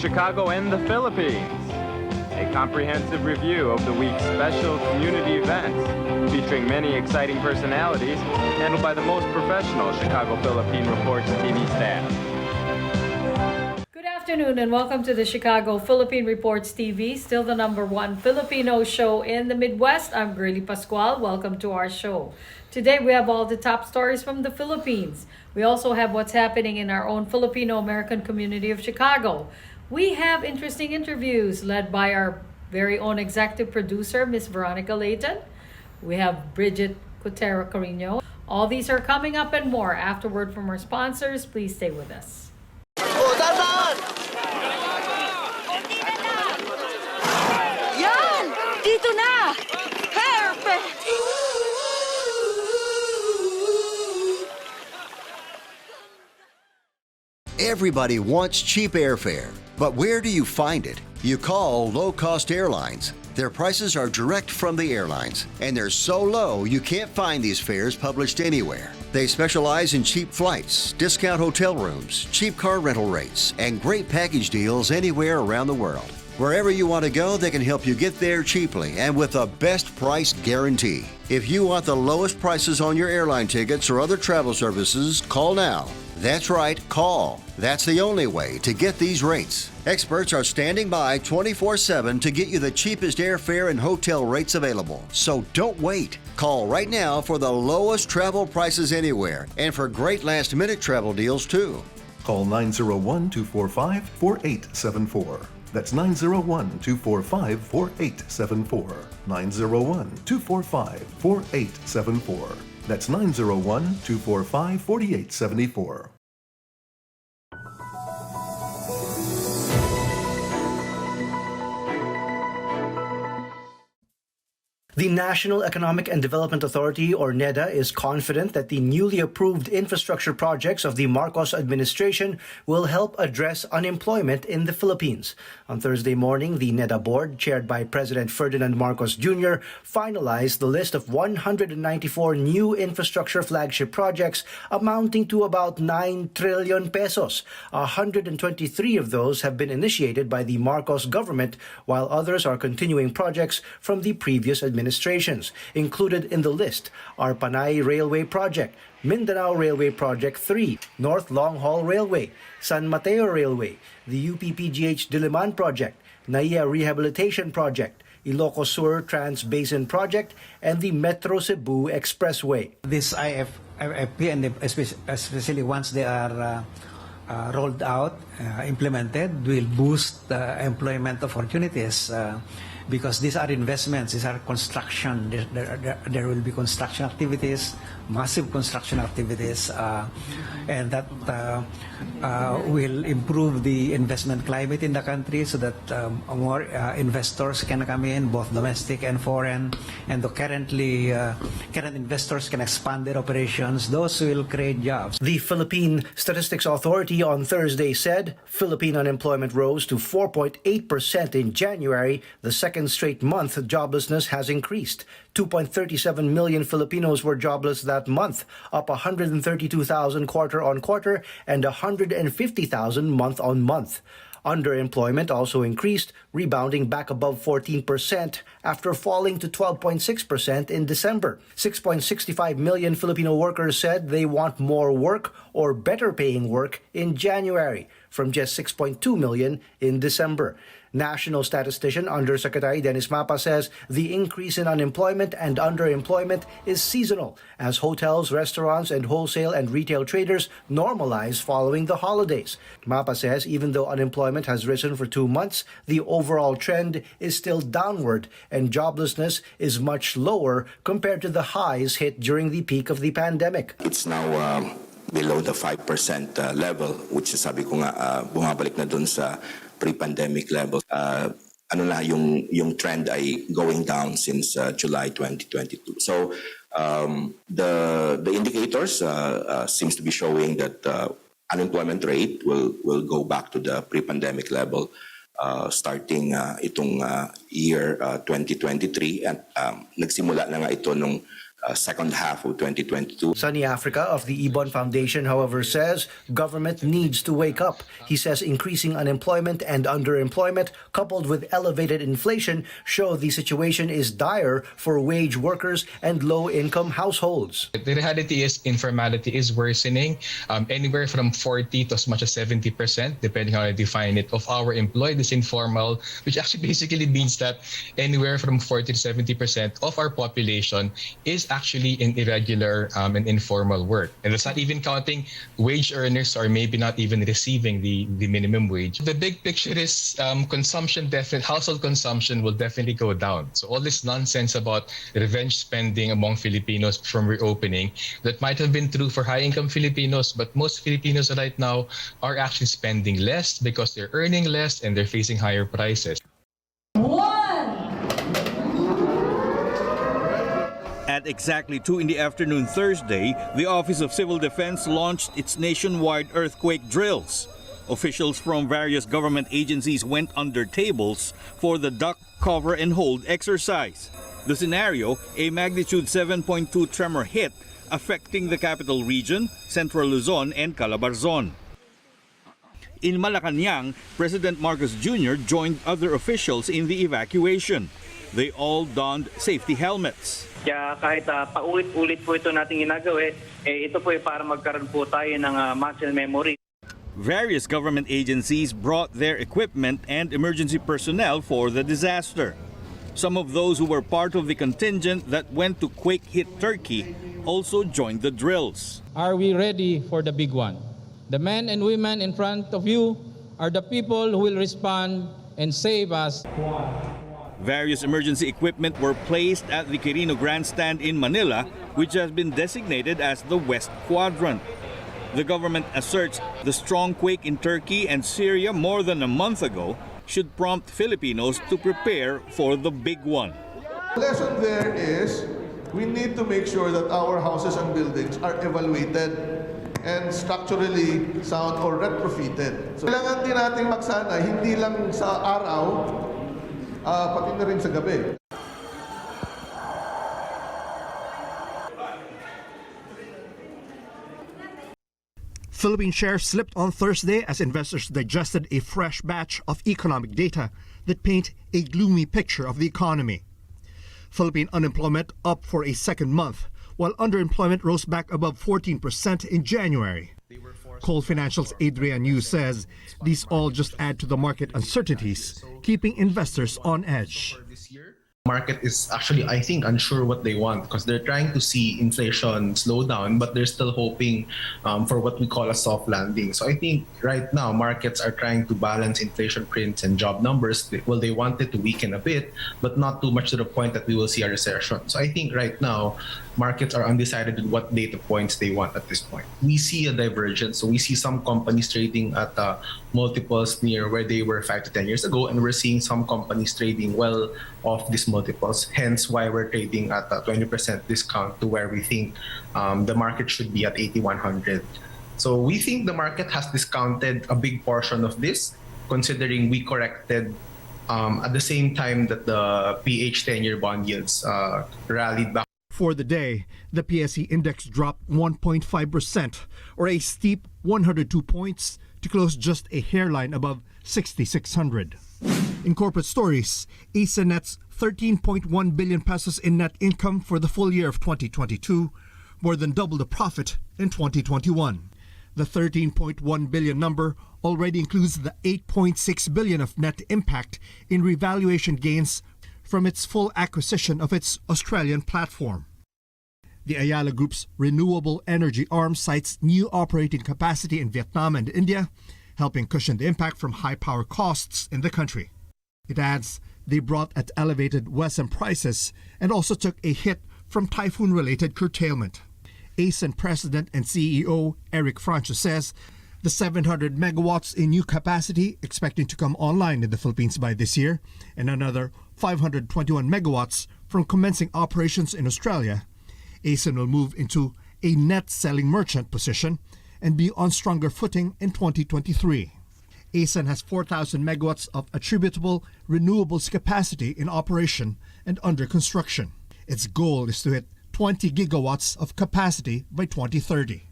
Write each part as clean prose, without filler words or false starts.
Chicago and the Philippines. A comprehensive review of the week's special community events, featuring many exciting personalities, handled by the most professional Chicago Philippine Reports TV staff. Good afternoon and welcome to the Chicago Philippine Reports TV, still the #1 Filipino show in the Midwest. I'm Girly Pascual. Welcome to our show. Today we have all the top stories from the Philippines. We also have what's happening in our own Filipino-American community of Chicago. We have interesting interviews led by our very own executive producer, Miss Veronica Layton. We have Bridget Cotero Carino. All these are coming up and more afterward from our sponsors. Please stay with us. Yan! Dito na! Perfect! Everybody wants cheap airfare, but where do you find it? You call low-cost airlines. Their prices are direct from the airlines, and they're so low you can't find these fares published anywhere. They specialize in cheap flights, discount hotel rooms, cheap car rental rates, and great package deals anywhere around the world. Wherever you want to go, they can help you get there cheaply and with a best price guarantee. If you want the lowest prices on your airline tickets or other travel services, call now. That's right, call. That's the only way to get these rates. Experts are standing by 24/7 to get you the cheapest airfare and hotel rates available. So don't wait. Call right now for the lowest travel prices anywhere and for great last-minute travel deals too. Call 901-245-4874. That's 901-245-4874. 901-245-4874. That's 901-245-4874. The National Economic and Development Authority, or NEDA, is confident that the newly approved infrastructure projects of the Marcos administration will help address unemployment in the Philippines. On Thursday morning, the NEDA board, chaired by President Ferdinand Marcos Jr., finalized the list of 194 new infrastructure flagship projects amounting to about 9 trillion pesos. 123 of those have been initiated by the Marcos government, while others are continuing projects from the previous administrations. Included in the list are Panay Railway Project, Mindanao Railway Project 3, North Long Haul Railway, San Mateo Railway, the UPPGH Diliman Project, NAIA Rehabilitation Project, Ilocos Sur Trans-Basin Project, and the Metro Cebu Expressway. This IFP, and especially once they are rolled out, implemented, will boost employment opportunities. Because these are investments, these are construction. There will be construction activities, massive construction activities, and that will improve the investment climate in the country so that more investors can come in, both domestic and foreign, and the current investors can expand their operations. Those will create jobs. The Philippine Statistics Authority on Thursday said Philippine unemployment rose to 4.8% in January, the second straight month joblessness has increased. 2.37 million Filipinos were jobless that month, up 132,000 quarter-on-quarter and 150,000 month-on-month. Underemployment also increased, rebounding back above 14% after falling to 12.6% in December. 6.65 million Filipino workers said they want more work or better paying work in January, from just 6.2 million in December. National Statistician Undersecretary Dennis Mapa says the increase in unemployment and underemployment is seasonal as hotels, restaurants, and wholesale and retail traders normalize following the holidays. Mapa says even though unemployment has risen for 2 months, the overall trend is still downward and joblessness is much lower compared to the highs hit during the peak of the pandemic. It's now below the 5% level, which is, sabi ko nga, bumabalik na dun sa pre-pandemic level. Yung trend ay going down since July 2022. So the indicators seems to be showing that unemployment rate will go back to the pre-pandemic level starting itong year 2023, at nagsimula na nga ito nung second half of 2022. Sunny Africa of the Ibon Foundation, however, says government needs to wake up. He says increasing unemployment and underemployment, coupled with elevated inflation, show the situation is dire for wage workers and low-income households. The reality is informality is worsening, anywhere from 40 to as much as 70%, depending on how you define it, of our employed is informal, which actually basically means that anywhere from 40 to 70% of our population is actually in irregular and informal work. And that's not even counting wage earners or maybe not even receiving the minimum wage. The big picture is household consumption will definitely go down. So all this nonsense about revenge spending among Filipinos from reopening, that might have been true for high-income Filipinos, but most Filipinos right now are actually spending less because they're earning less and they're facing higher prices. At exactly 2 in the afternoon Thursday, the Office of Civil Defense launched its nationwide earthquake drills. Officials from various government agencies went under tables for the duck, cover, and hold exercise. The scenario, a magnitude 7.2 tremor hit, affecting the capital region, Central Luzon, and Calabarzon. In Malacanang, President Marcos Jr. joined other officials in the evacuation. They all donned safety helmets. Kaya kahit paulit-ulit po ito nating ginagawa, ito po para magkaroon po tayo ng muscle memory. Various government agencies brought their equipment and emergency personnel for the disaster. Some of those who were part of the contingent that went to quake-hit Turkey also joined the drills. Are we ready for the big one? The men and women in front of you are the people who will respond and save us. Various emergency equipment were placed at the Quirino Grandstand in Manila, which has been designated as the West Quadrant. The government asserts the strong quake in Turkey and Syria more than a month ago should prompt Filipinos to prepare for the big one. The lesson there is we need to make sure that our houses and buildings are evaluated and structurally sound or retrofitted. So, kailangan din natin magsana, hindi lang sa araw, pati na rin sa gabi. Philippine shares slipped on Thursday as investors digested a fresh batch of economic data that paint a gloomy picture of the economy. Philippine unemployment up for a second month, while underemployment rose back above 14% in January. Cole Financial's Adrian Yu says these all just add to the market uncertainties, keeping investors on edge. Market is actually, I think, unsure what they want because they're trying to see inflation slow down, but they're still hoping for what we call a soft landing. So I think right now markets are trying to balance inflation prints and job numbers. Well, they want it to weaken a bit, but not too much to the point that we will see a recession. So I think right now markets are undecided with what data points they want at this point. We see a divergence. So we see some companies trading at multiples near where they were 5 to 10 years ago, and we're seeing some companies trading well off these multiples. Hence why we're trading at a 20% discount to where we think the market should be at 8,100. So we think the market has discounted a big portion of this, considering we corrected at the same time that the PH 10-year bond yields rallied back. For the day, the PSE index dropped 1.5%, or a steep 102 points, to close just a hairline above 6,600. In corporate stories, ASA nets 13.1 billion pesos in net income for the full year of 2022, more than double the profit in 2021. The 13.1 billion number already includes the 8.6 billion of net impact in revaluation gains from its full acquisition of its Australian platform. The Ayala Group's renewable energy arm cites new operating capacity in Vietnam and India, helping cushion the impact from high power costs in the country. It adds they brought at elevated WESM prices and also took a hit from typhoon-related curtailment. ASEN President and CEO Eric Franco says the 700 megawatts in new capacity expecting to come online in the Philippines by this year, and another 521 megawatts from commencing operations in Australia. ASEN will move into a net selling merchant position and be on stronger footing in 2023. ASEN has 4,000 megawatts of attributable renewables capacity in operation and under construction. Its goal is to hit 20 gigawatts of capacity by 2030.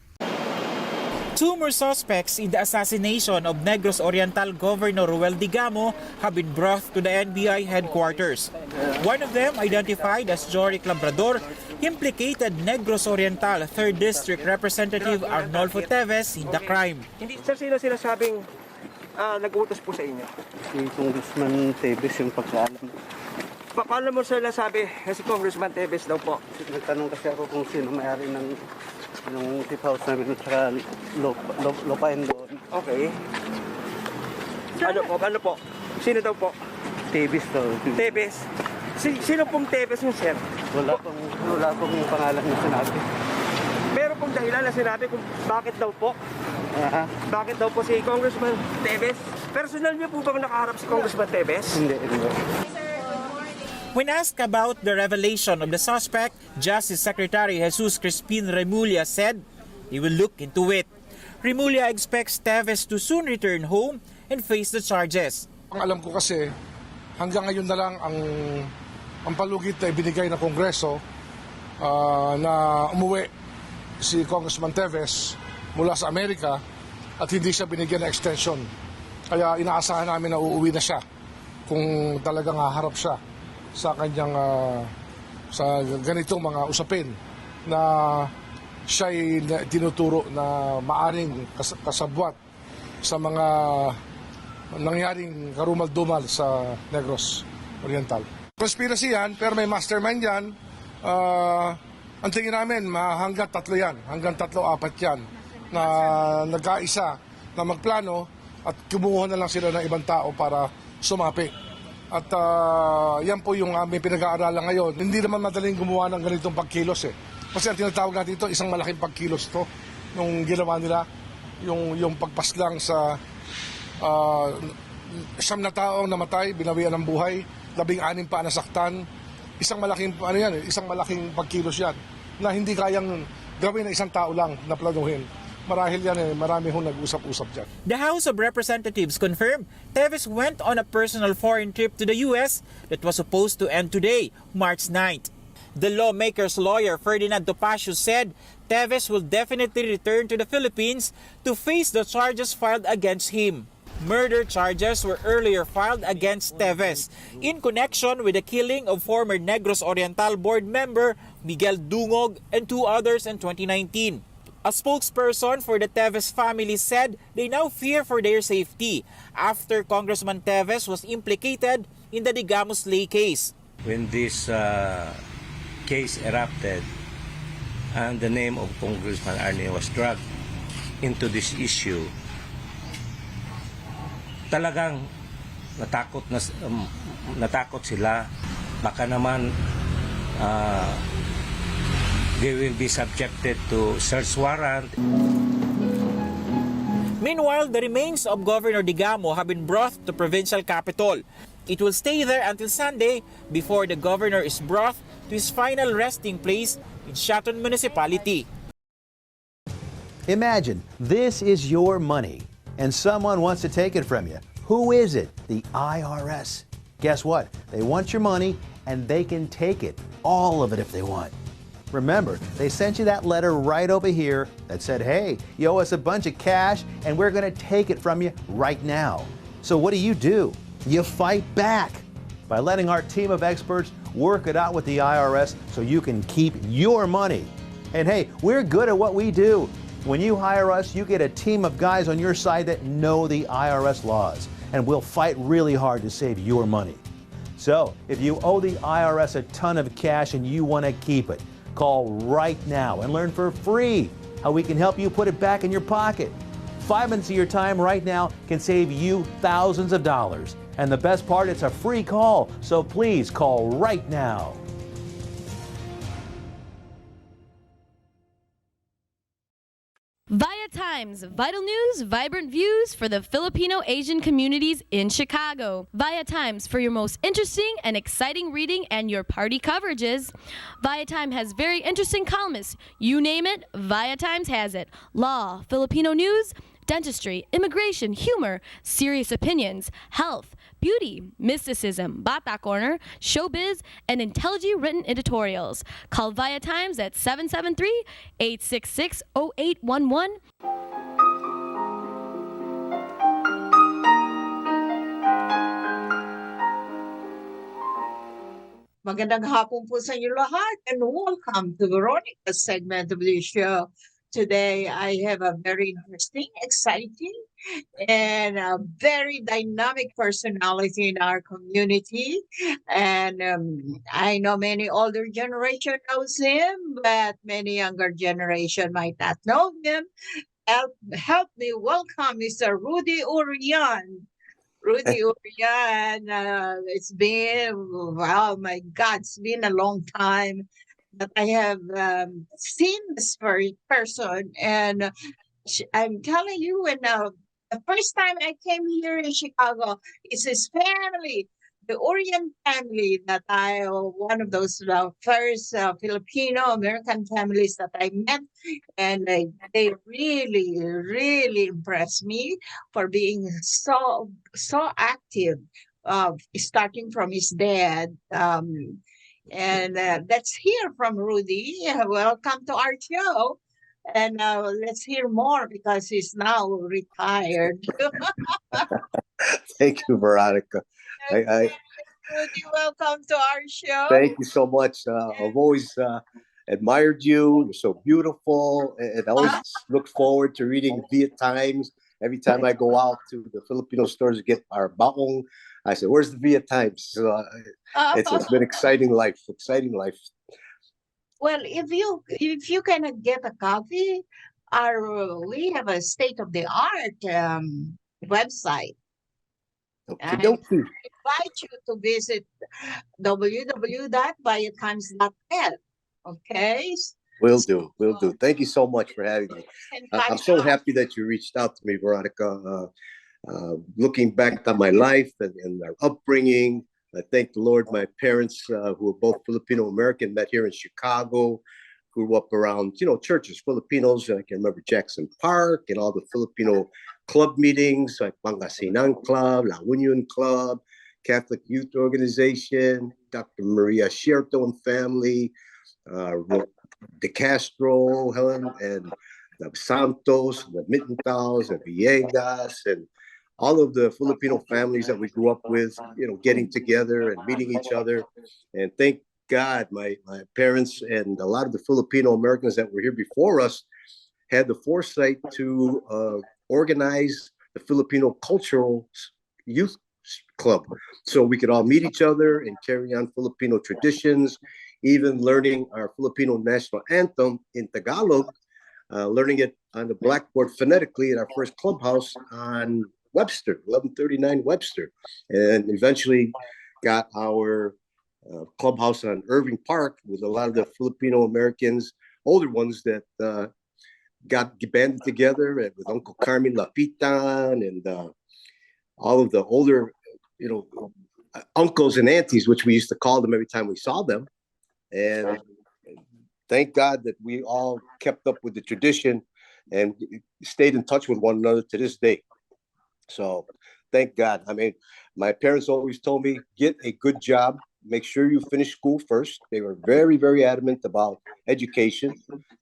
Two more suspects in the assassination of Negros Oriental Governor Ruel Digamo have been brought to the NBI headquarters. One of them, identified as Joric Labrador, implicated Negros Oriental 3rd District Representative Arnolfo Teves in the crime. Sir, sino sinasabing nag-utos po sa inyo? Si Congressman Teves yung pagkaalam. Paano mo sir nasabi si Congressman Teves daw po? Nagtanong kasi ako kung sino may-ari ng tip house namin at saka lupain doon. Okay. Ano po? Sino daw po? Teves daw. Teves? Sino pong Teves yung sir? Wala pong pangalan na sinabi. Meron pong dahilan na sinabi kung bakit daw po? Bakit daw po si Congressman Teves? Personal niyo po bang nakaharap si Congressman Teves? Hindi. When asked about the revelation of the suspect, Justice Secretary Jesus Crispin Remulla said he will look into it. Remulla expects Teves to soon return home and face the charges. Ang alam ko kasi, hanggang ngayon na lang ang palugit na ibinigay ng Kongreso na umuwi si Congressman Teves mula sa Amerika at hindi siya binigyan ng extension. Kaya inaasahan namin na uuwi na siya kung talagang haharap siya sa kanyang sa ganitong mga usapin na siya'y tinuturo na maaring kasabwat sa mga nangyaring karumal-dumal sa Negros Oriental. Conspiracy yan, pero may mastermind yan. Ang tingin namin, hanggang 3 yan, hanggang 3-4 yan na nagkaisa na magplano at kumuha na lang sila ng ibang tao para sumapi. At yan po yung aming pinag-aaralan ngayon. Hindi naman madaling gumawa ng ganitong pagkilos eh. Kasi ang tinatawag natin ito, isang malaking pagkilos to. Nung ginawa nila, yung pagpaslang sa 9 na taong namatay, binawian ng buhay, 16 pa nasaktan. Isang malaking pagkilos yan na hindi kayang gawin ng isang tao lang na planuhin. Marahil yan marami hong nag-usap-usap dyan. The House of Representatives confirmed Teves went on a personal foreign trip to the U.S. that was supposed to end today, March 9th. The lawmaker's lawyer, Ferdinand Topacio, said Teves will definitely return to the Philippines to face the charges filed against him. Murder charges were earlier filed against Teves in connection with the killing of former Negros Oriental board member Miguel Dungog and 2 others in 2019. A spokesperson for the Teves family said they now fear for their safety after Congressman Teves was implicated in the Digamo Slay case. When this case erupted and the name of Congressman Arnie was dragged into this issue, talagang natakot sila. Baka naman they will be subjected to search warrant. Meanwhile, the remains of Governor Digamo have been brought to provincial capital. It will stay there until Sunday before the governor is brought to his final resting place in Shaton Municipality. Imagine this is your money and someone wants to take it from you. Who is it? The IRS. Guess what? They want your money and they can take it, all of it if they want. Remember, they sent you that letter right over here that said, hey, you owe us a bunch of cash and we're going to take it from you right now. So what do? You fight back by letting our team of experts work it out with the IRS so you can keep your money. And hey, we're good at what we do. When you hire us, you get a team of guys on your side that know the IRS laws, and we'll fight really hard to save your money. So if you owe the IRS a ton of cash and you want to keep it, call right now and learn for free how we can help you put it back in your pocket. 5 minutes of your time right now can save you thousands of dollars. And the best part, it's a free call, so please call right now. Via Times, vital news, vibrant views for the Filipino Asian communities in Chicago. Via Times for your most interesting and exciting reading and your party coverages. Via Times has very interesting columnists. You name it, Via Times has it. Law, Filipino news, dentistry, immigration, humor, serious opinions, health, beauty, mysticism, Bata Corner, showbiz, and intelligently written editorials. Call Via Times at 773-866-0811. Magandang hapon po sa inyo lahat and welcome to Veronica's segment of the show. Today, I have a very interesting, exciting, and a very dynamic personality in our community. And I know many older generation knows him, but many younger generation might not know him. Help me welcome Mr. Rudy Urian. Rudy Urian, it's been, wow, my God, it's been a long time that I have seen this person. And I'm telling you, when the first time I came here in Chicago, it's his family, the Orient family that one of those first Filipino American families that I met. And they really, really impressed me for being so active, starting from his dad. And let's hear from Rudy. Welcome to our show. And let's hear more because he's now retired. Thank you, Veronica. Rudy, welcome to our show. Thank you so much. I've always admired you. You're so beautiful. And I always look forward to reading Via Times. Every time I go out to the Filipino stores to get our baong, I say, where's the Via Times? So it's been exciting life. Well, if you cannot get a copy, we have a state-of-the-art website. I invite you to visit www.viatimes.net. Okay? Will do. Thank you so much for having me. I'm so happy that you reached out to me, Veronica. Looking back on my life and our upbringing, I thank the Lord. My parents, who are both Filipino American, met here in Chicago. Grew up around, churches, Filipinos. I can remember Jackson Park and all the Filipino club meetings, like Pangasinan Club, La Union Club, Catholic Youth Organization, Dr. Maria Sierto and family, De Castro, Helen, and the Santos, the Mittentals, the Villegas, and all of the Filipino families that we grew up with, getting together and meeting each other. And thank God, my parents and a lot of the Filipino Americans that were here before us had the foresight to organize the Filipino Cultural Youth Club so we could all meet each other and carry on Filipino traditions, even learning our Filipino national anthem in Tagalog, learning it on the blackboard phonetically at our first clubhouse on Webster, 1139 Webster, and eventually got our clubhouse on Irving Park with a lot of the Filipino Americans, older ones that got banded together with Uncle Carmen Lapitan and all of the older, uncles and aunties, which we used to call them every time we saw them. And thank God that we all kept up with the tradition and stayed in touch with one another to this day. So thank God. I mean, my parents always told me, get a good job, make sure you finish school first. They were very, very adamant about education,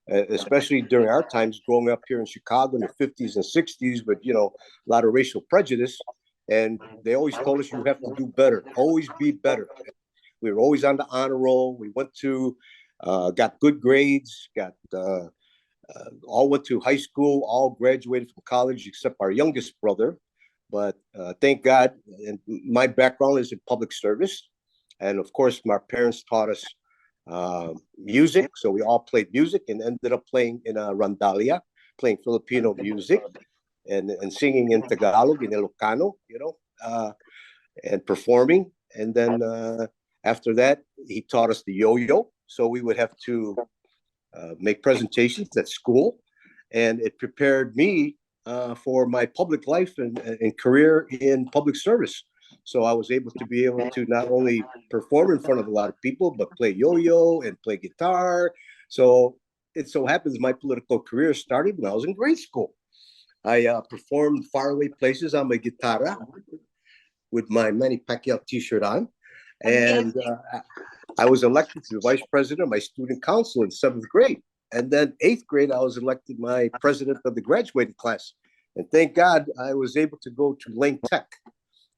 especially during our times growing up here in Chicago in the 50s and 60s with, a lot of racial prejudice. And they always told us you have to do better, always be better. We were always on the honor roll. We went to, got good grades, all went to high school, all graduated from college except our youngest brother. But thank God, and my background is in public service. And of course, my parents taught us music. So we all played music and ended up playing in a Randalia, playing Filipino music and singing in Tagalog, in Ilocano, and performing. And then after that, he taught us the yo-yo. So we would have to make presentations at school. And it prepared me for my public life and career in public service. So I was able to not only perform in front of a lot of people, but play yo-yo and play guitar. So it so happens my political career started when I was in grade school. I performed faraway places on my guitarra. with my Manny Pacquiao T-shirt on, and I was elected to the vice president of my student council in 7th grade. And then 8th grade, I was elected my president of the graduating class. And thank God I was able to go to Lane Tech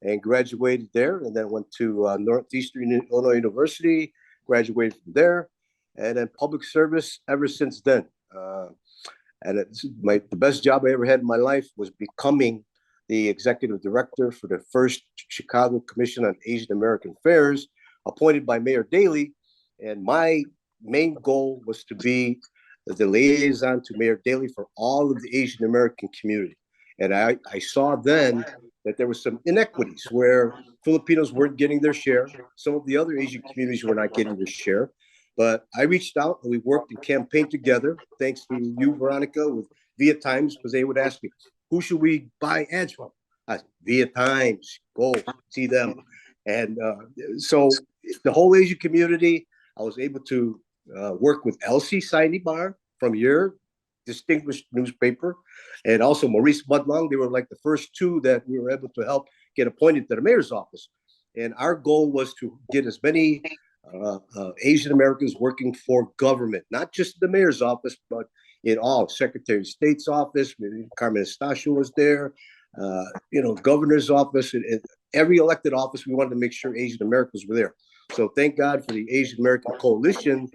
and graduated there, and then went to Northeastern Illinois University, graduated from there, and then public service ever since then. And the best job I ever had in my life was becoming the executive director for the first Chicago Commission on Asian American Affairs, appointed by Mayor Daley. And my main goal was to be the liaison to Mayor Daley for all of the Asian American community. And I saw then that there was some inequities where Filipinos weren't getting their share. Some of the other Asian communities were not getting their share. But I reached out and we worked and campaigned together, thanks to you, Veronica, with Via Times, because they would ask me, who should we buy ads from? I said, Via Times, go see them. And so the whole Asian community, I was able to work with Elsie Sainibar from your distinguished newspaper, and also Maurice Budlong. They were like the first two that we were able to help get appointed to the mayor's office. And our goal was to get as many Asian Americans working for government, not just the mayor's office, but in all. Secretary of State's office, Carmen Estacio was there, governor's office, and every elected office. We wanted to make sure Asian Americans were there. So thank God for the Asian American Coalition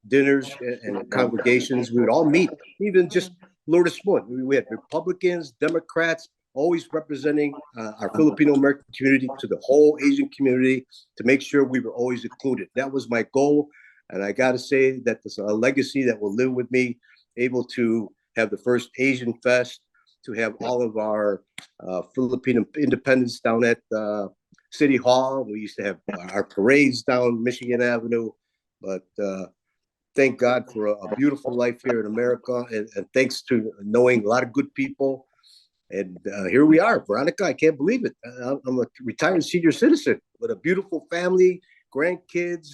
dinners and congregations. We would all meet, even just Lourdes Moon. We had Republicans, Democrats, always representing our Filipino American community to the whole Asian community to make sure we were always included. That was my goal. And I got to say that there's a legacy that will live with me, able to have the first Asian Fest, to have all of our Filipino independence down at City Hall. We used to have our parades down Michigan Avenue, but thank God for a beautiful life here in America, and thanks to knowing a lot of good people. And here we are, Veronica. I can't believe it. I'm a retired senior citizen with a beautiful family, grandkids.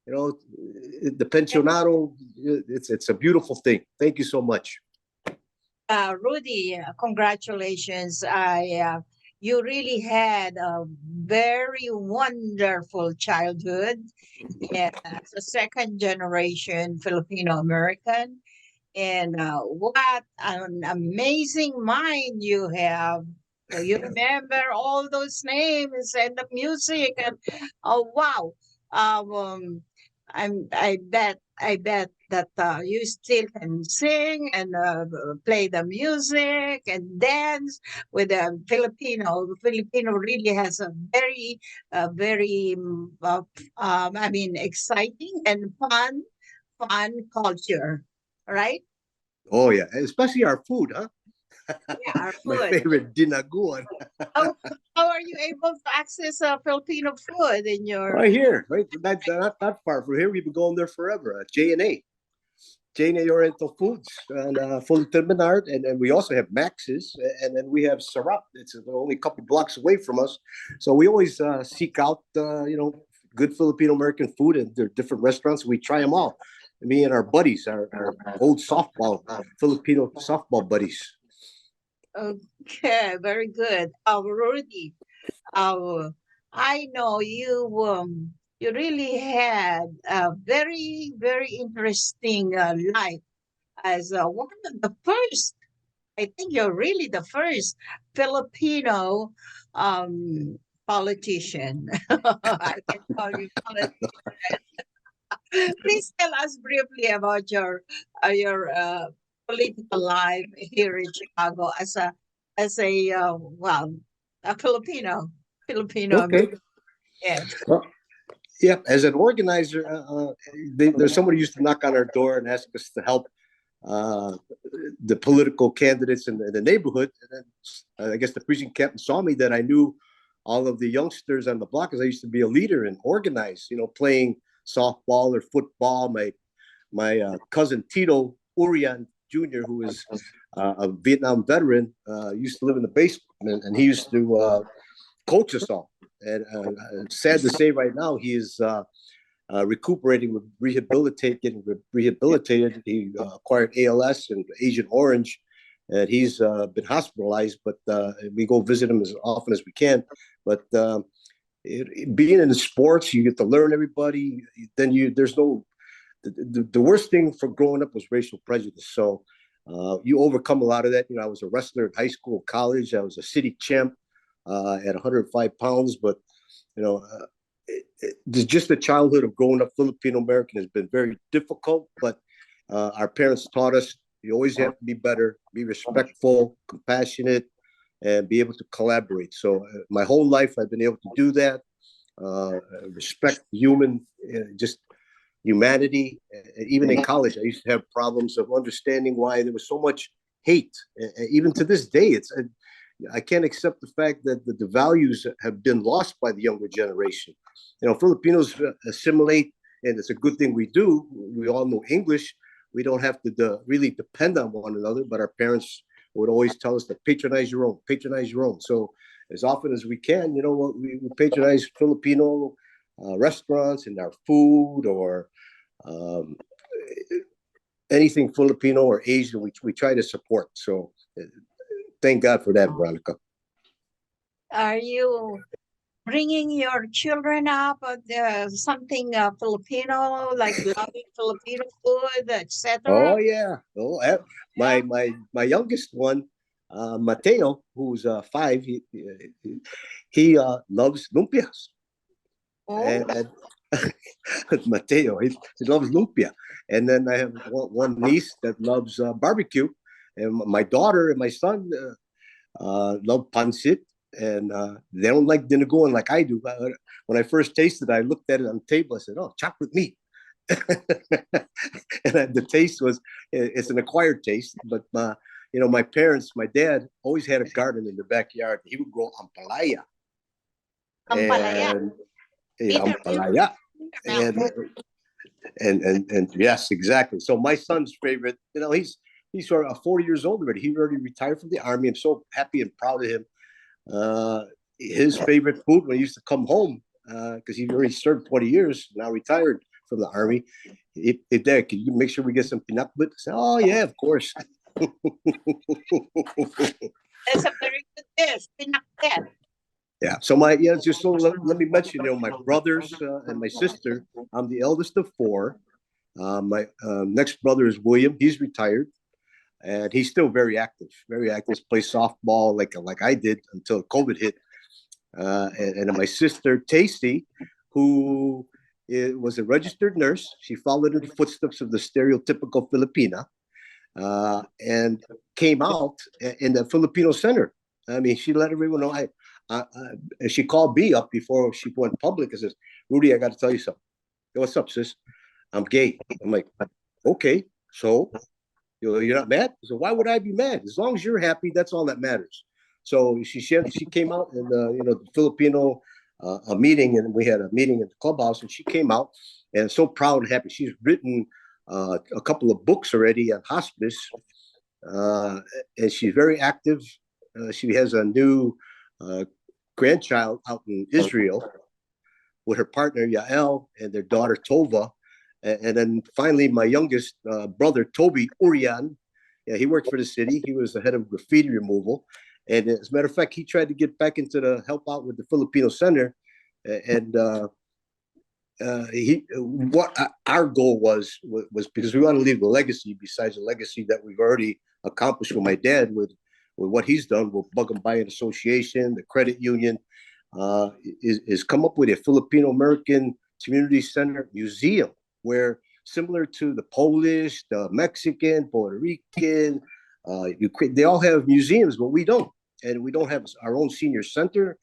The pensionado. It's a beautiful thing. Thank you so much. Rudy, congratulations. You really had a very wonderful childhood as a second generation Filipino American. And what an amazing mind you have. You remember all those names and the music, and oh wow. I bet that you still can sing and play the music and dance with the Filipino. Filipino really has a very exciting and fun culture, right? Oh yeah, especially our food, huh? Yeah, our My food. favorite, dinaguan. How are you able to access Filipino food in your? Right here, right? Not far from here. We've been going there forever. J&A Oriental Foods and Fullerton Menard, and we also have Max's, and then we have Sarap. It's only a couple blocks away from us, so we always seek out good Filipino American food, and there are different restaurants. We try them all. Me and our buddies, our old Filipino softball buddies. Okay, very good. Rudy, I know you really had a very interesting life as one of the first. I think you're really the first Filipino politician. I can call you politician. Please tell us briefly about your political life here in Chicago as a Filipino. Okay. Yes. Well, yeah, as an organizer, there's somebody who used to knock on our door and ask us to help the political candidates in the neighborhood. And then I guess the precinct captain saw me that I knew all of the youngsters on the block, because I used to be a leader and organize, playing softball or football. My cousin Tito Urian Jr., who is a Vietnam veteran, used to live in the basement, and he used to coach us all. And sad to say, right now he is recuperating getting rehabilitated. He acquired ALS and Agent Orange, and he's been hospitalized, but we go visit him as often as we can. But being in the sports, you get to learn everybody. Then there's no, the worst thing for growing up was racial prejudice. So you overcome a lot of that. I was a wrestler in high school, college. I was a city champ at 105 pounds. But just the childhood of growing up Filipino American has been very difficult. But our parents taught us you always have to be better, be respectful, compassionate, and be able to collaborate. So my whole life I've been able to do that. Respect just humanity. Even in college, I used to have problems of understanding why there was so much hate. Even to this day, I can't accept the fact that the values have been lost by the younger generation. Filipinos assimilate, and it's a good thing we do. We all know English. We don't have to really depend on one another, but our parents would always tell us to patronize your own, patronize your own. So as often as we can, we patronize Filipino restaurants and our food, or anything Filipino or Asian, we try to support. So thank God for that, Veronica. Are you bringing your children up something Filipino, like loving Filipino food, etc.? Oh yeah. My youngest one, Mateo, who's 5, he loves lumpias. Oh. And Mateo, he loves lumpia. And then I have one niece that loves barbecue, and my daughter and my son love pancit, and they don't like dinuguan like I do. When I first tasted it, I looked at it on the table. I said, "Oh, chocolate meat." And the taste it's an acquired taste. But my parents, my dad always had a garden in the backyard. He would grow ampalaya. Ampalaya. Ampalaya. And yes, exactly. So my son's favorite, he's sort of 40 years old already. He already retired from the Army. I'm so happy and proud of him. His favorite food when he used to come home, because he already served 20 years, now retired from the Army. Hey, Dad, can you make sure we get some pinakbit? I said, oh yeah, of course. That's a very good dish, pinakbit. Yeah. So just so let me mention, my brothers and my sister. I'm the eldest of 4. My next brother is William. He's retired, and he's still very active. Very active. Plays softball like I did until COVID hit. And my sister Tasty, who was a registered nurse. She followed in the footsteps of the stereotypical Filipina, and came out in the Filipino Center. I mean, she let everyone know. She called me up before she went public and says, "Rudy, I got to tell you something." "What's up, sis?" "I'm gay." I'm like, "Okay, so you're not mad?" So why would I be mad? As long as you're happy, that's all that matters. So she came out in the Filipino a meeting, and we had a meeting at the clubhouse, and she came out and so proud and happy. She's written a couple of books already on hospice, and she's very active. She has a new grandchild out in Israel with her partner Yael and their daughter Tova, and then finally my youngest brother Toby Urian. Yeah, he worked for the city. He was the head of graffiti removal, and as a matter of fact, he tried to get back into the help out with the Filipino Center, and what our goal was because we want to leave a legacy besides the legacy that we've already accomplished with my dad with what he's done with Bug and Buy Association, the credit union, is come up with a Filipino American Community Center museum where, similar to the Polish, the Mexican, Puerto Rican, Ukraine, they all have museums, but we don't. And we don't have our own senior center.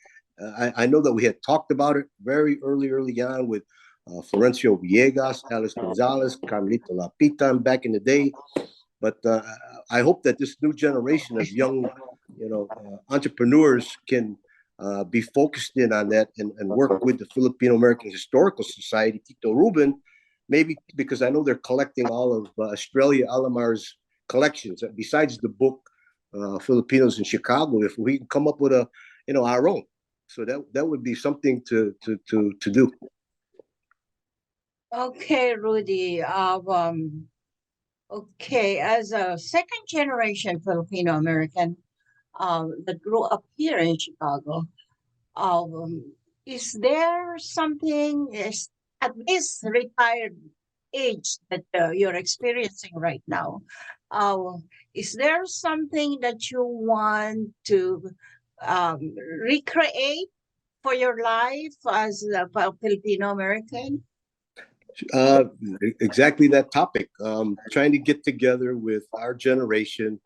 I know that we had talked about it very early on with Florencio Villegas, Alice Gonzalez, Carmelita Lapitan back in the day. But I hope that this new generation of young, entrepreneurs can be focused in on that and work with the Filipino American Historical Society, Tito Ruben, maybe because I know they're collecting all of Australia Alamar's collections. Besides the book, Filipinos in Chicago, if we can come up with our own, so that would be something to do. Okay, Rudy. Okay, as a second generation Filipino American that grew up here in Chicago, um, is there something, is at least retired age that you're experiencing right now? Uh, is there something that you want to um, recreate for your life as a Filipino American? Uh, exactly that topic. Trying to get together with our generation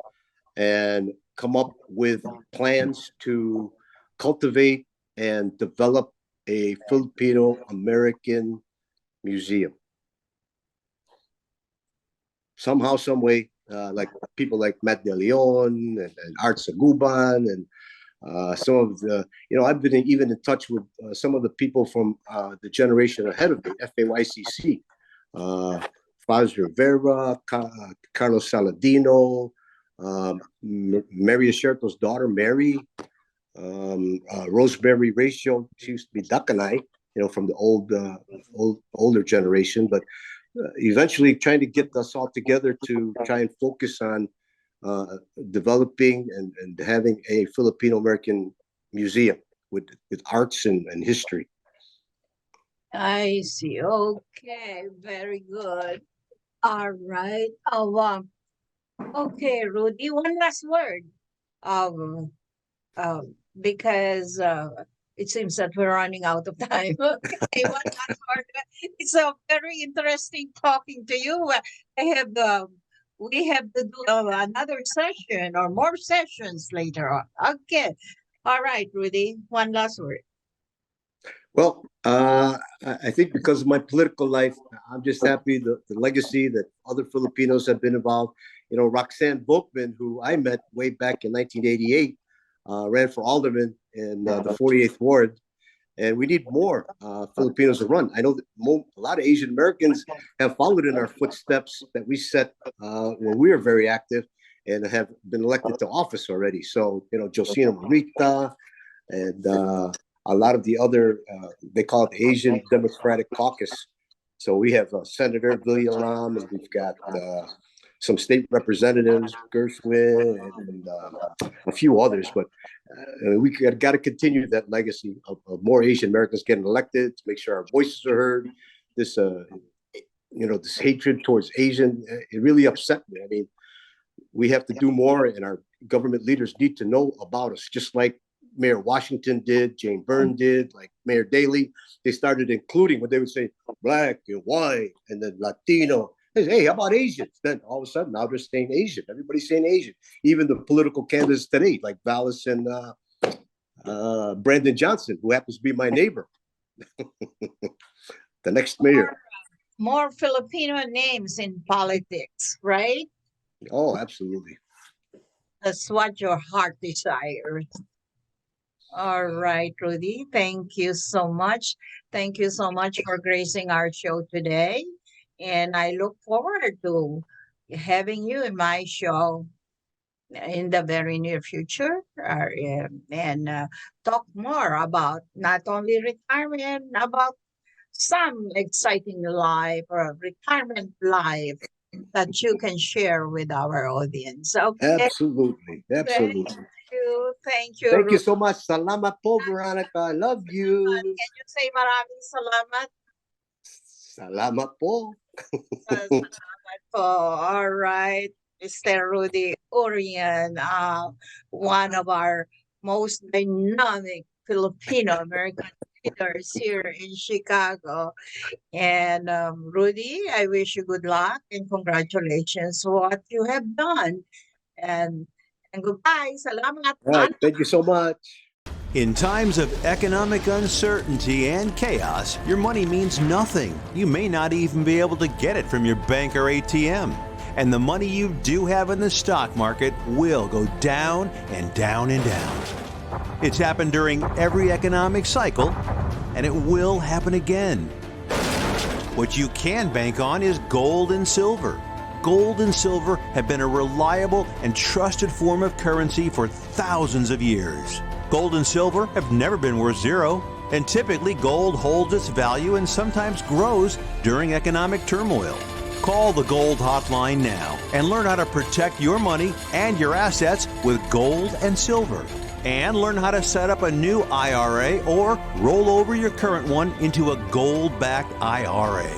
and come up with plans to cultivate and develop a Filipino American museum. Somehow, some way, like people like Matt De Leon and Art Saguban and some of the, I've been even in touch with some of the people from the generation ahead of me, FAYCC, Faz Rivera, Carlos Saladino, Mary Asherto's daughter, Mary, Rosemary Ratio. She used to be Dakanai, from the older generation, but eventually trying to get us all together to try and focus on developing and having a Filipino American museum with arts and history. I see. Okay, very good. All right. Okay, Rudy, one last word. Because it seems that we're running out of time. Okay, one last word. It's a very interesting talking to you. We have to do another session or more sessions later on. Okay. All right, Rudy, one last word. Well, I think because of my political life, I'm just happy the legacy that other Filipinos have been involved. Roxanne Volkman, who I met way back in 1988, ran for alderman in the 48th Ward. And we need more Filipinos to run. I know that a lot of Asian Americans have followed in our footsteps that we set when we were very active and have been elected to office already. So, Josina Morita and a lot of the other, they call it the Asian Democratic Caucus. So we have Senator Villaram, and we've got some state representatives, Gershwin, and a few others. But we got to continue that legacy of more Asian Americans getting elected to make sure our voices are heard. This, this hatred towards Asian, it really upset me. I mean, we have to do more, and our government leaders need to know about us, just like Mayor Washington did, Jane Byrne did, like Mayor Daley. They started including when they would say black and white and then Latino. They say, hey, how about Asians? Then all of a sudden, now they're saying Asian. Everybody's saying Asian. Even the political candidates today, like Vallis and Brandon Johnson, who happens to be my neighbor, the next mayor. More Filipino names in politics, right? Oh, absolutely. That's what your heart desires. All right, Rudy. Thank you so much. Thank you so much for gracing our show today. And I look forward to having you in my show in the very near future and talk more about not only retirement, about some exciting life or retirement life that you can share with our audience. Okay. Absolutely. Absolutely. Thank you. Thank you so much. Salamat po, Veronica. I love you. Can you say maraming salamat? Salamat po. Salamat po. All right. Mr. Rudy Urian, one of our most dynamic Filipino American leaders here in Chicago. And Rudy, I wish you good luck and congratulations for what you have done. And goodbye. Salamat. All right. Thank you so much. In times of economic uncertainty and chaos, your money means nothing. You may not even be able to get it from your bank or ATM. And the money you do have in the stock market will go down and down and down. It's happened during every economic cycle, and it will happen again. What you can bank on is gold and silver. Gold and silver have been a reliable and trusted form of currency for thousands of years. Gold and silver have never been worth zero, and typically gold holds its value and sometimes grows during economic turmoil. Call the Gold Hotline now and learn how to protect your money and your assets with gold and silver. And learn how to set up a new IRA or roll over your current one into a gold-backed IRA.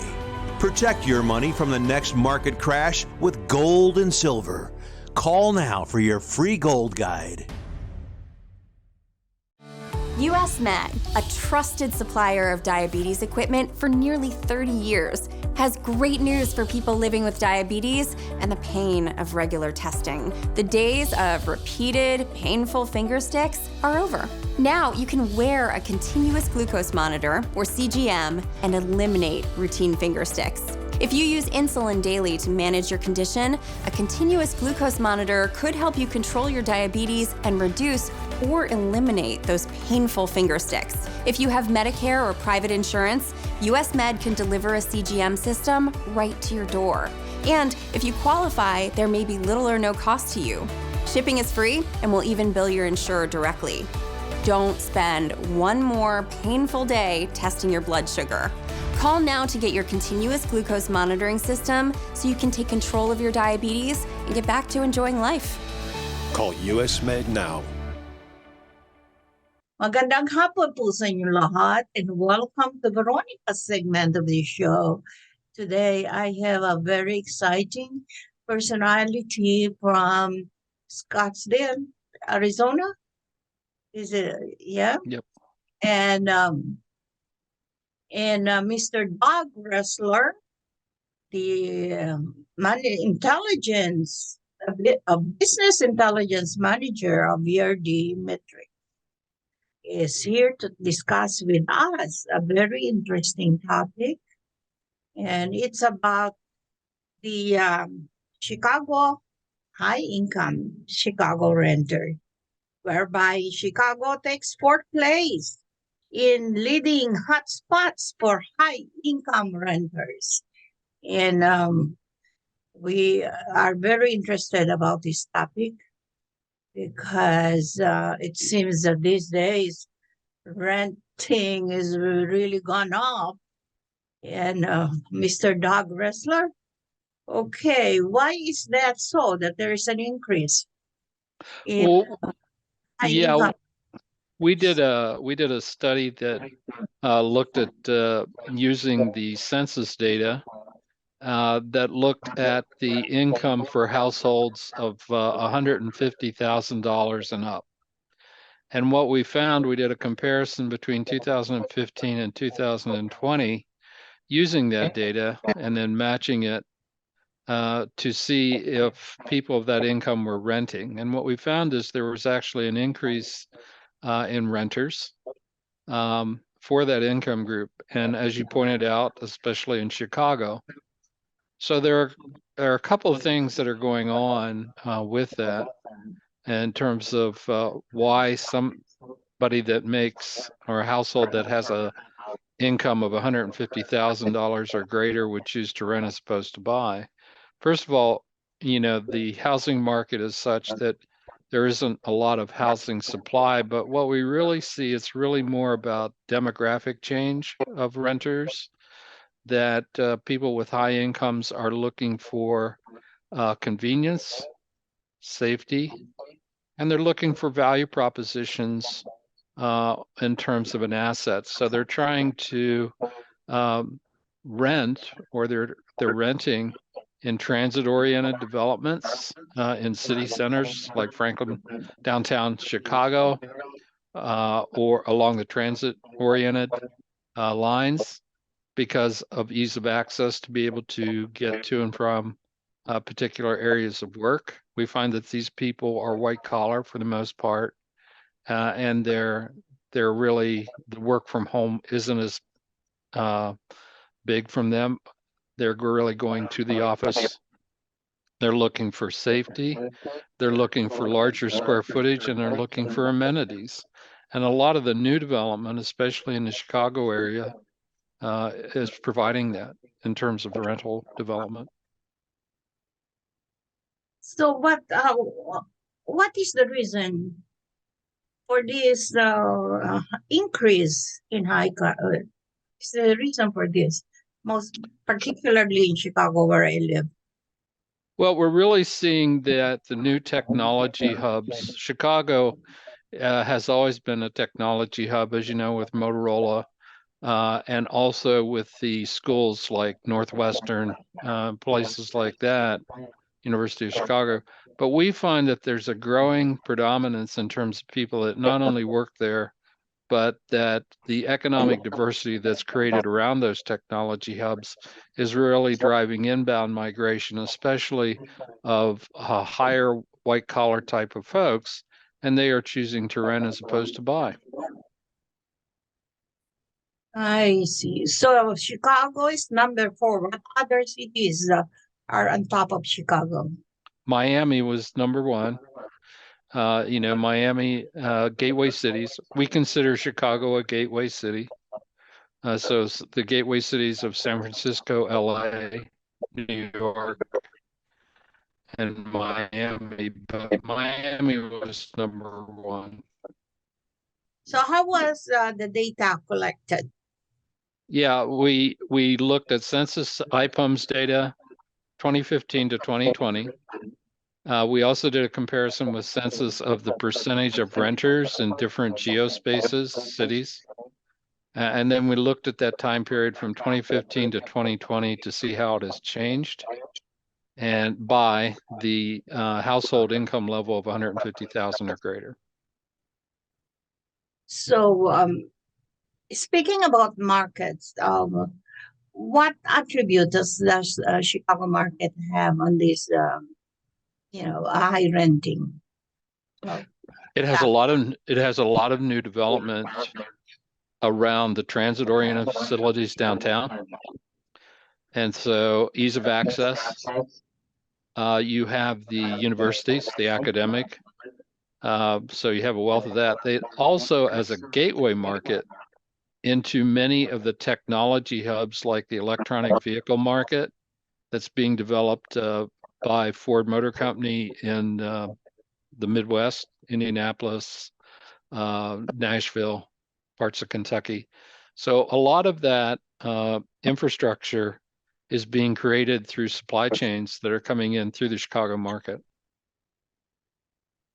Protect your money from the next market crash with gold and silver. Call now for your free gold guide. US Med, a trusted supplier of diabetes equipment for nearly 30 years, has great news for people living with diabetes and the pain of regular testing. The days of repeated, painful finger sticks are over. Now you can wear a continuous glucose monitor, or CGM, and eliminate routine finger sticks. If you use insulin daily to manage your condition, a continuous glucose monitor could help you control your diabetes and reduce or eliminate those painful finger sticks. If you have Medicare or private insurance, US Med can deliver a CGM system right to your door. And if you qualify, there may be little or no cost to you. Shipping is free and will even bill your insurer directly. Don't spend one more painful day testing your blood sugar. Call now to get your continuous glucose monitoring system so you can take control of your diabetes and get back to enjoying life. Call US Med now. Magandang hapon po sa inyo lahat and welcome to Veronica's segment of the show. Today, I have a very exciting personality from Scottsdale, Arizona. Is it? Yeah. Yep. And Mr. Doug Ressler, the business intelligence manager of VRD Metric, is here to discuss with us a very interesting topic. And it's about the Chicago high-income Chicago renter, whereby Chicago takes fourth place in leading hotspots for high-income renters. And we are very interested about this topic because it seems that these days renting is really gone up. And Mr. Doug Ressler, okay, why is that so, that there is an increase in high income? We did a study that looked at using the census data that looked at the income for households of $150,000 and up. And what we found, we did a comparison between 2015 and 2020 using that data and then matching it to see if people of that income were renting. And what we found is there was actually an increase in renters for that income group. And as you pointed out, especially in Chicago. So there are a couple of things that are going on with that in terms of why somebody that makes, or a household that has a income of $150,000 or greater would choose to rent as opposed to buy. First of all, the housing market is such that there isn't a lot of housing supply, but what we really see, it's really more about demographic change of renters, that people with high incomes are looking for convenience, safety, and they're looking for value propositions in terms of an asset. So they're trying to rent, or they're renting in transit-oriented developments in city centers like Franklin, downtown Chicago, or along the transit-oriented lines, because of ease of access to be able to get to and from particular areas of work. We find that these people are white collar for the most part, and they're really, the work from home isn't as big from them. They're really going to the office. They're looking for safety. They're looking for larger square footage, and they're looking for amenities. And a lot of the new development, especially in the Chicago area, is providing that in terms of the rental development. So what is the reason for this increase in high? Is the reason for this? most particularly in Chicago where I live? Well, we're really seeing that the new technology hubs, Chicago has always been a technology hub, as you know, with Motorola, and also with the schools like Northwestern, places like that, University of Chicago. But we find that there's a growing predominance in terms of people that not only work there, but that the economic diversity that's created around those technology hubs is really driving inbound migration, especially of higher white collar type of folks, and they are choosing to rent as opposed to buy. I see. So Chicago is number 4. What other cities are on top of Chicago? Miami was number 1. Miami, gateway cities. We consider Chicago a gateway city. So the gateway cities of San Francisco, LA, New York, and Miami, but Miami was number 1. So how was the data collected? Yeah, we looked at census IPUMS data 2015 to 2020. We also did a comparison with census of the percentage of renters in different geospaces, cities. And then we looked at that time period from 2015 to 2020 to see how it has changed, and by the household income level of 150,000 or greater. So speaking about markets, what attribute does the Chicago market have on this, high renting? It has a lot of new development around the transit-oriented facilities downtown, and so ease of access. You have the universities, the academic, so you have a wealth of that. They also, as a gateway market into many of the technology hubs, like the electronic vehicle market that's being developed by Ford Motor Company in the Midwest, Indianapolis, Nashville, parts of Kentucky. So a lot of that infrastructure is being created through supply chains that are coming in through the Chicago market.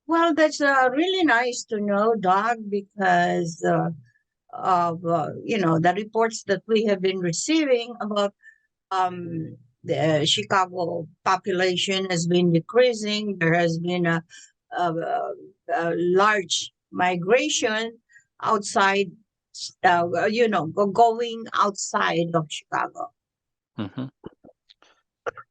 Well, that's really nice to know, Doug, because of the reports that we have been receiving about the Chicago population has been decreasing. There has been a large migration outside, going outside of Chicago. Mm-hmm.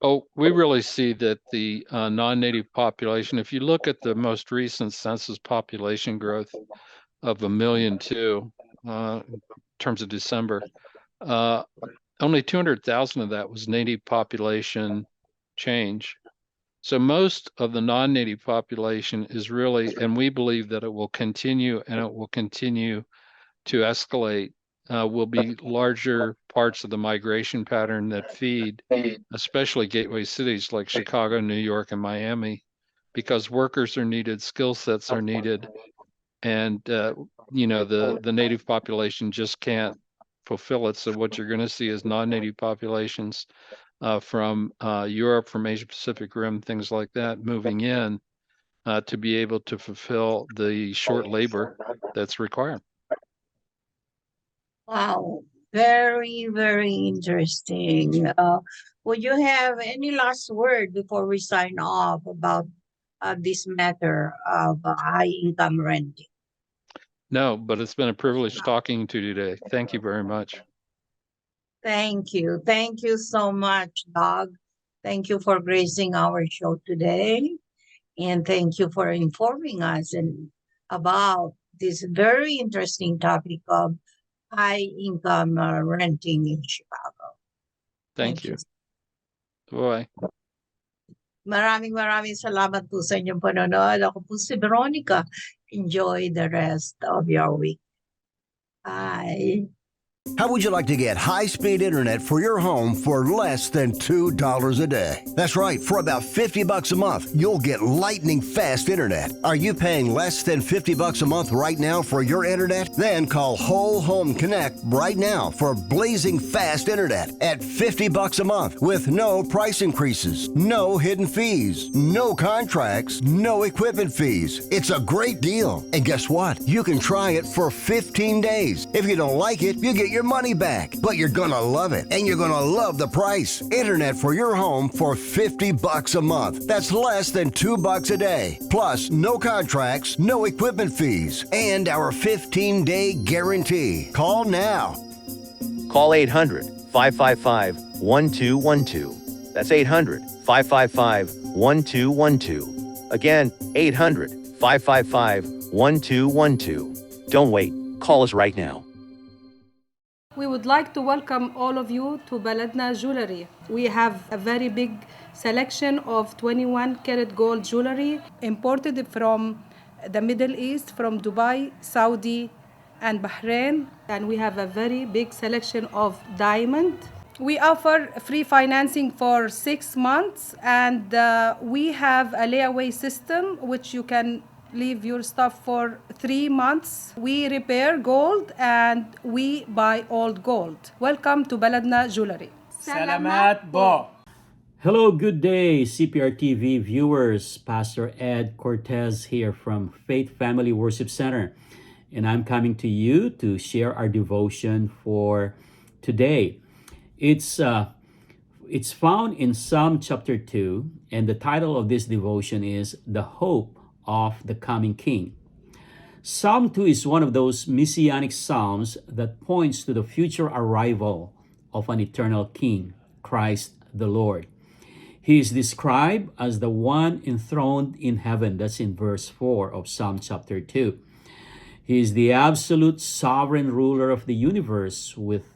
Oh, we really see that the non-native population, if you look at the most recent census population growth of 1.2 million in terms of December, only 200,000 of that was native population change. So most of the non-native population is really, and we believe that it will continue, and it will continue to escalate, will be larger parts of the migration pattern that feed, especially gateway cities like Chicago, New York, and Miami, because workers are needed, skill sets are needed, and the native population just can't fulfill it. So what you're going to see is non-native populations from Europe, from Asia Pacific Rim, things like that, moving in to be able to fulfill the short labor that's required. Wow, very, very interesting. Would you have any last word before we sign off about this matter of high income renting? No, but it's been a privilege talking to you today. Thank you very much. Thank you. Thank you so much, Doug. Thank you for gracing our show today. And thank you for informing us about this very interesting topic of high income renting in Chicago. Thank you. Bye. Maraming salamat po sa inyong panonood. Ako po si Veronica. Enjoy the rest of your week. Bye. How would you like to get high-speed internet for your home for less than $2 a day? That's right, for about $50 a month, you'll get lightning fast internet. Are you paying less than $50 a month right now for your internet? Then call Whole Home Connect right now for blazing fast internet at $50 a month with no price increases, no hidden fees, no contracts, no equipment fees. It's a great deal. And guess what? You can try it for 15 days. If you don't like it, you get your money back. But you're gonna love it, and you're gonna love the price. Internet for your home for $50 a month. That's less than $2 a day. Plus, no contracts, no equipment fees, and our 15-day guarantee. Call now. Call 800-555-1212. That's 800-555-1212. Again, 800-555-1212. Don't wait. Call us right now. We would like to welcome all of you to Baladna Jewelry. We have a very big selection of 21 karat gold jewelry imported from the Middle East, from Dubai, Saudi, and Bahrain. And we have a very big selection of diamond. We offer free financing for 6 months, and we have a layaway system which you can leave your stuff for 3 months. We repair gold and we buy old gold. Welcome to Baladna Jewelry. Salamat po. Hello, good day, Cprtv viewers. Pastor Ed Cortez here from Faith Family Worship Center. And I'm coming to you to share our devotion for today. It's found in Psalm chapter 2, and the title of this devotion is The Hope of the Coming King. Psalm 2 is one of those messianic psalms that points to the future arrival of an eternal King, Christ the Lord. He is described as the one enthroned in heaven. That's in verse 4 of Psalm chapter 2. He is the absolute sovereign ruler of the universe, with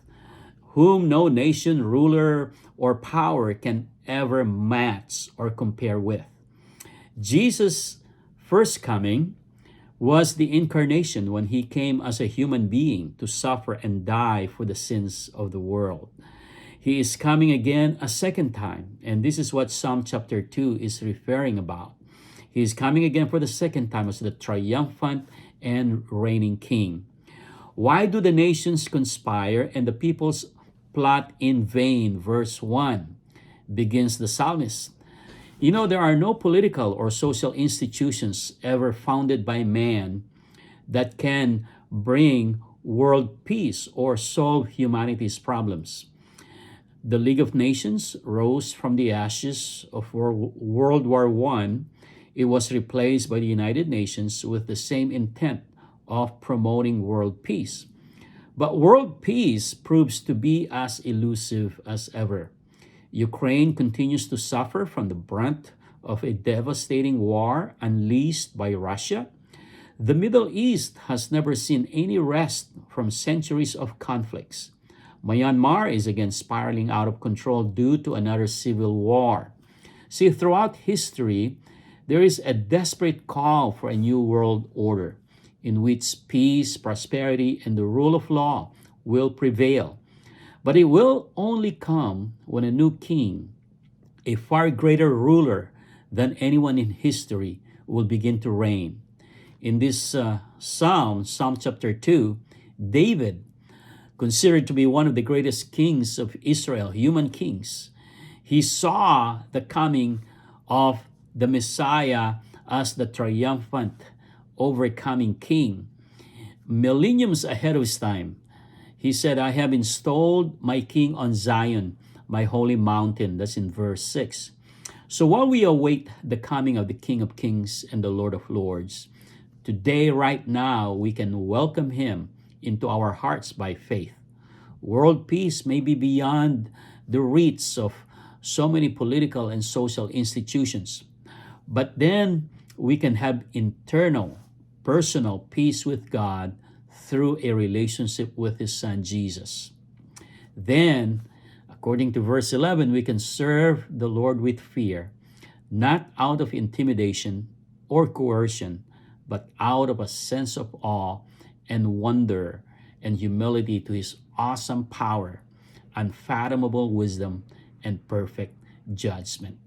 whom no nation, ruler, or power can ever match or compare with. Jesus' first coming was the incarnation, when he came as a human being to suffer and die for the sins of the world. He is coming again a second time, and this is what Psalm chapter 2 is referring about. He is coming again for the second time as the triumphant and reigning king. Why do the nations conspire and the peoples plot in vain? Verse 1 begins the psalmist. You know, there are no political or social institutions ever founded by man that can bring world peace or solve humanity's problems. The League of Nations rose from the ashes of World War I. It was replaced by the United Nations with the same intent of promoting world peace. But world peace proves to be as elusive as ever. Ukraine continues to suffer from the brunt of a devastating war unleashed by Russia. The Middle East has never seen any rest from centuries of conflicts. Myanmar is again spiraling out of control due to another civil war. See, throughout history, there is a desperate call for a new world order in which peace, prosperity, and the rule of law will prevail. But it will only come when a new king, a far greater ruler than anyone in history, will begin to reign. In this Psalm chapter 2, David, considered to be one of the greatest kings of Israel, human kings, he saw the coming of the Messiah as the triumphant, overcoming king. Millenniums ahead of his time, he said, I have installed my king on Zion, my holy mountain. That's in verse 6. So while we await the coming of the King of Kings and the Lord of Lords, today, right now, we can welcome him into our hearts by faith. World peace may be beyond the reach of so many political and social institutions, but then we can have internal, personal peace with God through a relationship with his son Jesus. Then, according to verse 11, we can serve the Lord with fear, not out of intimidation or coercion, but out of a sense of awe and wonder and humility to His awesome power, unfathomable wisdom, and perfect judgment.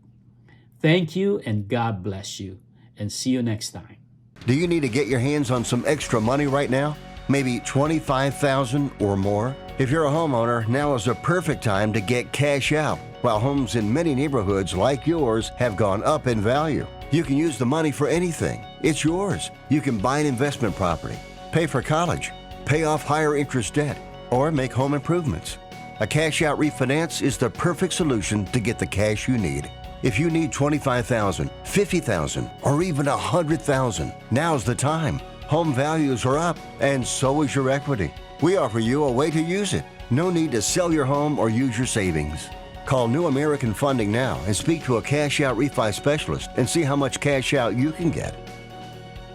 Thank you, and God bless you, and see you next time. Do you need to get your hands on some extra money right now? Maybe $25,000 or more? If you're a homeowner, now is the perfect time to get cash out. While homes in many neighborhoods like yours have gone up in value, you can use the money for anything. It's yours. You can buy an investment property, pay for college, pay off higher interest debt, or make home improvements. A cash out refinance is the perfect solution to get the cash you need. If you need $25,000, $50,000, or even $100,000, now's the time. Home values are up, and so is your equity. We offer you a way to use it. No need to sell your home or use your savings. Call New American Funding now and speak to a cash out refi specialist and see how much cash out you can get.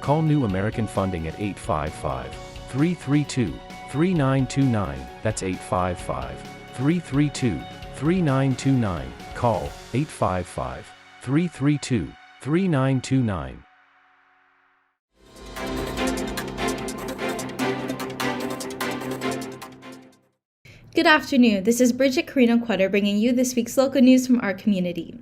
Call New American Funding at 855-332-3929. That's 855-332-3929. Call 855-332-3929. Good afternoon. This is Bridget Carino-Quetter bringing you this week's local news from our community.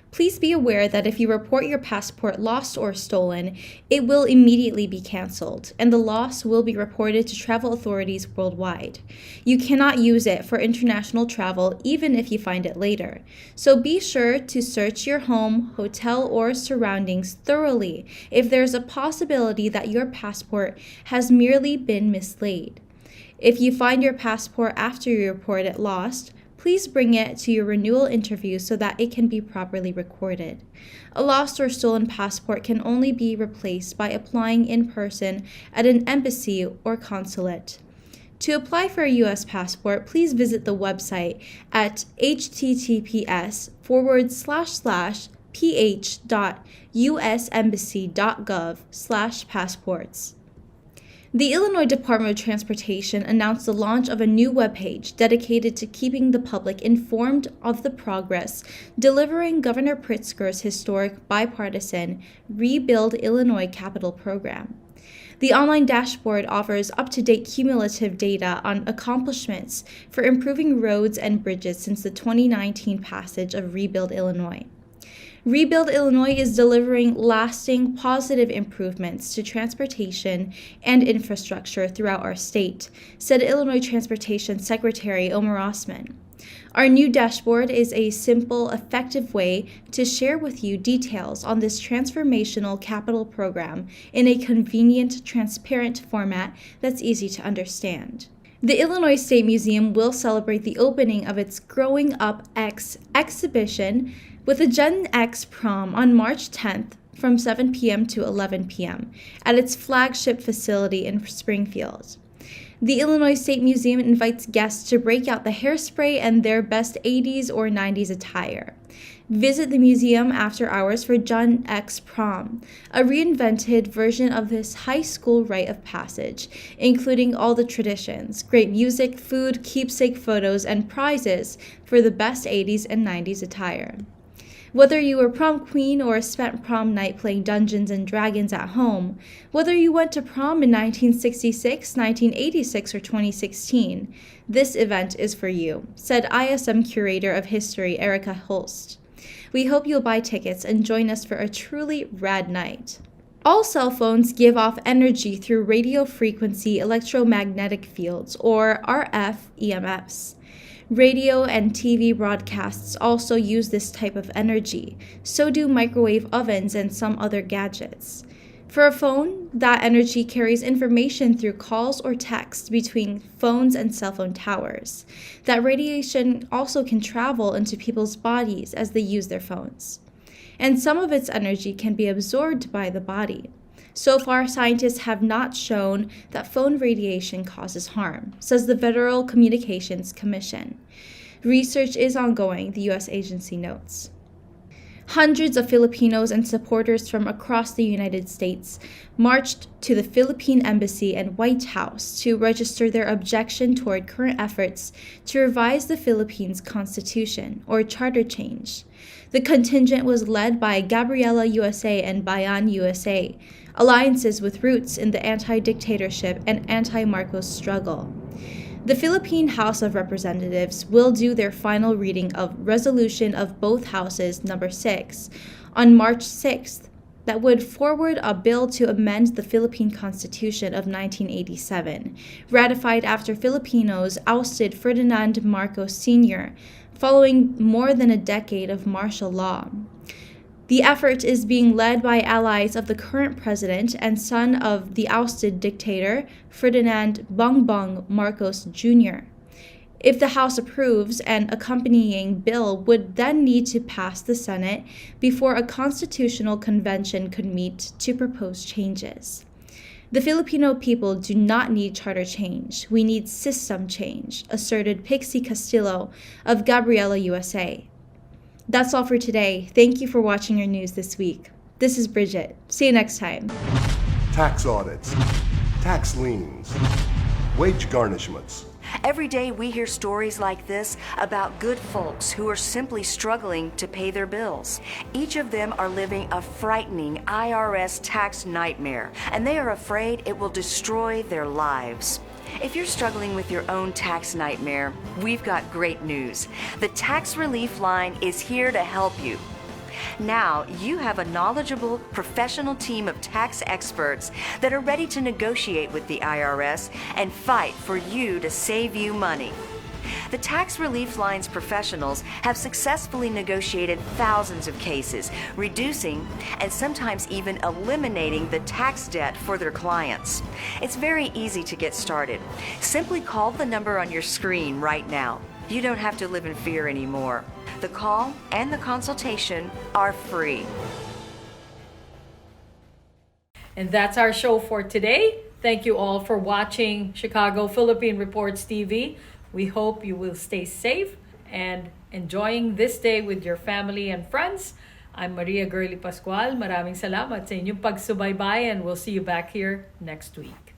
Please be aware that if you report your passport lost or stolen, it will immediately be canceled, and the loss will be reported to travel authorities worldwide. You cannot use it for international travel even if you find it later. So be sure to search your home, hotel, or surroundings thoroughly if there's a possibility that your passport has merely been mislaid. If you find your passport after you report it lost, please bring it to your renewal interview so that it can be properly recorded. A lost or stolen passport can only be replaced by applying in person at an embassy or consulate. To apply for a U.S. passport, please visit the website at https://ph.usembassy.gov/passports. The Illinois Department of Transportation announced the launch of a new webpage dedicated to keeping the public informed of the progress delivering Governor Pritzker's historic bipartisan Rebuild Illinois Capital program. The online dashboard offers up-to-date cumulative data on accomplishments for improving roads and bridges since the 2019 passage of Rebuild Illinois. Rebuild Illinois is delivering lasting positive improvements to transportation and infrastructure throughout our state, said Illinois Transportation Secretary Omar Osman. Our new dashboard is a simple, effective way to share with you details on this transformational capital program in a convenient, transparent format that's easy to understand. The Illinois State Museum will celebrate the opening of its Growing Up X exhibition with a Gen X prom on March 10th from 7 p.m. to 11 p.m. at its flagship facility in Springfield. The Illinois State Museum invites guests to break out the hairspray and their best 80s or 90s attire. Visit the museum after hours for Gen X Prom, a reinvented version of this high school rite of passage, including all the traditions, great music, food, keepsake photos, and prizes for the best 80s and 90s attire. Whether you were prom queen or spent prom night playing Dungeons and Dragons at home, whether you went to prom in 1966, 1986, or 2016, this event is for you, said ISM Curator of History Erica Holst. We hope you'll buy tickets and join us for a truly rad night. All cell phones give off energy through radio frequency electromagnetic fields, or RF EMFs. Radio and TV broadcasts also use this type of energy, so do microwave ovens and some other gadgets. For a phone, that energy carries information through calls or texts between phones and cell phone towers. That radiation also can travel into people's bodies as they use their phones. And some of its energy can be absorbed by the body. So far, scientists have not shown that phone radiation causes harm, says the Federal Communications Commission. Research is ongoing, the U.S. agency notes. Hundreds of Filipinos and supporters from across the United States marched to the Philippine Embassy and White House to register their objection toward current efforts to revise the Philippines Constitution, or charter change. The contingent was led by Gabriela USA and Bayan USA, alliances with roots in the anti-dictatorship and anti-Marcos struggle. The Philippine House of Representatives will do their final reading of Resolution of both Houses number 6 on March 6th that would forward a bill to amend the Philippine Constitution of 1987, ratified after Filipinos ousted Ferdinand Marcos Sr. following more than a decade of martial law. The effort is being led by allies of the current president and son of the ousted dictator, Ferdinand Bongbong Marcos Jr. If the House approves, an accompanying bill would then need to pass the Senate before a constitutional convention could meet to propose changes. The Filipino people do not need charter change. We need system change, asserted Pixie Castillo of Gabriela USA. That's all for today. Thank you for watching our news this week. This is Bridget. See you next time. Tax audits, tax liens, wage garnishments. Every day we hear stories like this about good folks who are simply struggling to pay their bills. Each of them are living a frightening IRS tax nightmare, and they are afraid it will destroy their lives. If you're struggling with your own tax nightmare, we've got great news. The Tax Relief Line is here to help you. Now you have a knowledgeable, professional team of tax experts that are ready to negotiate with the IRS and fight for you to save you money. The Tax Relief Line's professionals have successfully negotiated thousands of cases, reducing and sometimes even eliminating the tax debt for their clients. It's very easy to get started. Simply call the number on your screen right now. You don't have to live in fear anymore. The call and the consultation are free. And that's our show for today. Thank you all for watching Chicago Philippine Reports TV. We hope you will stay safe and enjoying this day with your family and friends. I'm Maria Girly Pascual. Maraming salamat sa inyong pagsubaybay and we'll see you back here next week.